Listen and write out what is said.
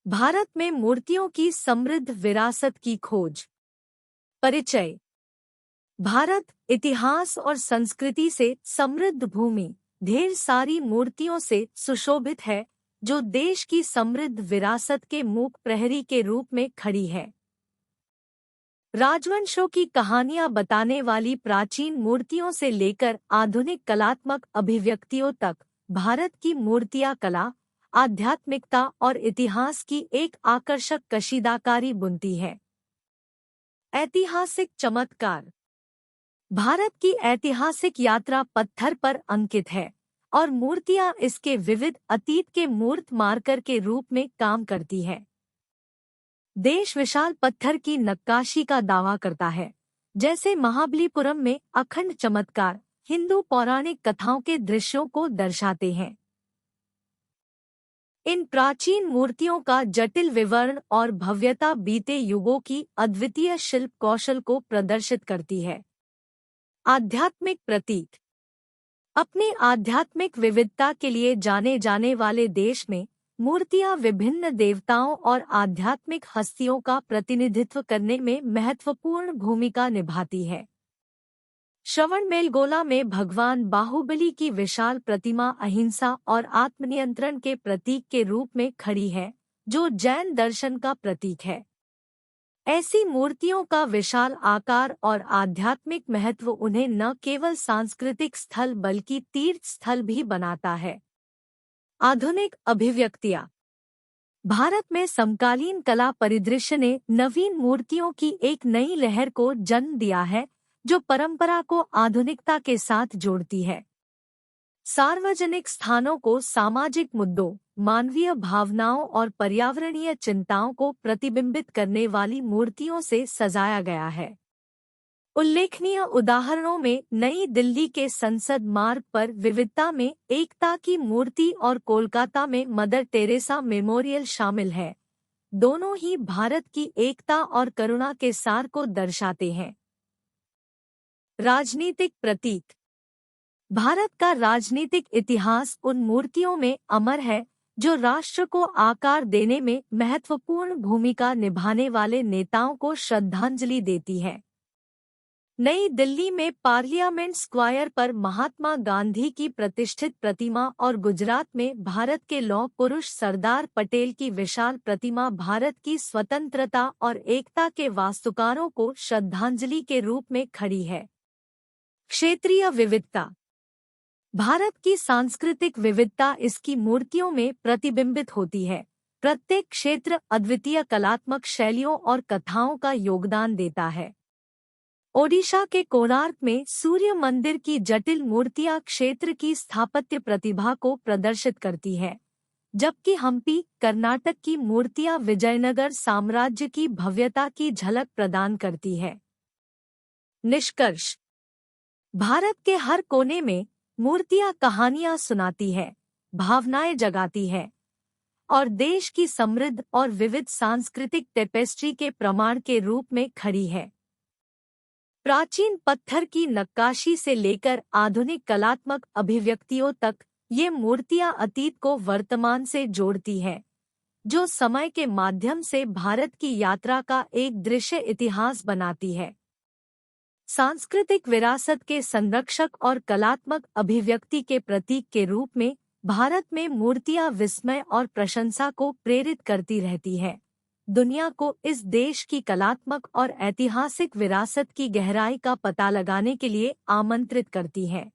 भारत में मूर्तियों की समृद्ध विरासत की खोज। परिचय। भारत इतिहास और संस्कृति से समृद्ध भूमि, ढेर सारी मूर्तियों से सुशोभित है, जो देश की समृद्ध विरासत के मूक प्रहरी के रूप में खड़ी है। राजवंशों की कहानियां बताने वाली प्राचीन मूर्तियों से लेकर आधुनिक कलात्मक अभिव्यक्तियों तक, भारत की मूर्तियां कला, आध्यात्मिकता और इतिहास की एक आकर्षक कशीदाकारी बुनती है। ऐतिहासिक चमत्कार। भारत की ऐतिहासिक यात्रा पत्थर पर अंकित है और मूर्तियां इसके विविध अतीत के मूर्त मार्कर के रूप में काम करती है। देश विशाल पत्थर की नक्काशी का दावा करता है, जैसे महाबलीपुरम में अखंड चमत्कार हिंदू पौराणिक कथाओं के दृश्यों को दर्शाते हैं। इन प्राचीन मूर्तियों का जटिल विवरण और भव्यता बीते युगों की अद्वितीय शिल्प कौशल को प्रदर्शित करती है। आध्यात्मिक प्रतीक। अपनी आध्यात्मिक विविधता के लिए जाने जाने वाले देश में मूर्तियां विभिन्न देवताओं और आध्यात्मिक हस्तियों का प्रतिनिधित्व करने में महत्वपूर्ण भूमिका निभाती है। श्रवणबेलगोला में भगवान बाहुबली की विशाल प्रतिमा अहिंसा और आत्मनियंत्रण के प्रतीक के रूप में खड़ी है, जो जैन दर्शन का प्रतीक है। ऐसी मूर्तियों का विशाल आकार और आध्यात्मिक महत्व उन्हें न केवल सांस्कृतिक स्थल बल्कि तीर्थ स्थल भी बनाता है। आधुनिक अभिव्यक्तियां। भारत में समकालीन कला परिदृश्य ने नवीन मूर्तियों की एक नई लहर को जन्म दिया है, जो परंपरा को आधुनिकता के साथ जोड़ती है। सार्वजनिक स्थानों को सामाजिक मुद्दों, मानवीय भावनाओं और पर्यावरणीय चिंताओं को प्रतिबिंबित करने वाली मूर्तियों से सजाया गया है। उल्लेखनीय उदाहरणों में नई दिल्ली के संसद मार्ग पर विविधता में एकता की मूर्ति और कोलकाता में मदर टेरेसा मेमोरियल शामिल है। दोनों ही भारत की एकता और करुणा के सार को दर्शाते हैं। राजनीतिक प्रतीक। भारत का राजनीतिक इतिहास उन मूर्तियों में अमर है, जो राष्ट्र को आकार देने में महत्वपूर्ण भूमिका निभाने वाले नेताओं को श्रद्धांजलि देती है। नई दिल्ली में पार्लियामेंट स्क्वायर पर महात्मा गांधी की प्रतिष्ठित प्रतिमा और गुजरात में भारत के लौह पुरुष सरदार पटेल की विशाल प्रतिमा भारत की स्वतंत्रता और एकता के वास्तुकारों को श्रद्धांजलि के रूप में खड़ी है। क्षेत्रीय विविधता। भारत की सांस्कृतिक विविधता इसकी मूर्तियों में प्रतिबिंबित होती है। प्रत्येक क्षेत्र अद्वितीय कलात्मक शैलियों और कथाओं का योगदान देता है। ओडिशा के कोणार्क में सूर्य मंदिर की जटिल मूर्तियां क्षेत्र की स्थापत्य प्रतिभा को प्रदर्शित करती है, जबकि हम्पी, कर्नाटक की मूर्तियां विजयनगर साम्राज्य की भव्यता की झलक प्रदान करती है। निष्कर्ष। भारत के हर कोने में मूर्तियां कहानियां सुनाती है, भावनाएं जगाती है और देश की समृद्ध और विविध सांस्कृतिक टेपेस्ट्री के प्रमाण के रूप में खड़ी है। प्राचीन पत्थर की नक्काशी से लेकर आधुनिक कलात्मक अभिव्यक्तियों तक, ये मूर्तियां अतीत को वर्तमान से जोड़ती हैं, जो समय के माध्यम से भारत की यात्रा का एक दृश्य इतिहास बनाती है। सांस्कृतिक विरासत के संरक्षक और कलात्मक अभिव्यक्ति के प्रतीक के रूप में भारत में मूर्तियां विस्मय और प्रशंसा को प्रेरित करती रहती हैं, दुनिया को इस देश की कलात्मक और ऐतिहासिक विरासत की गहराई का पता लगाने के लिए आमंत्रित करती हैं।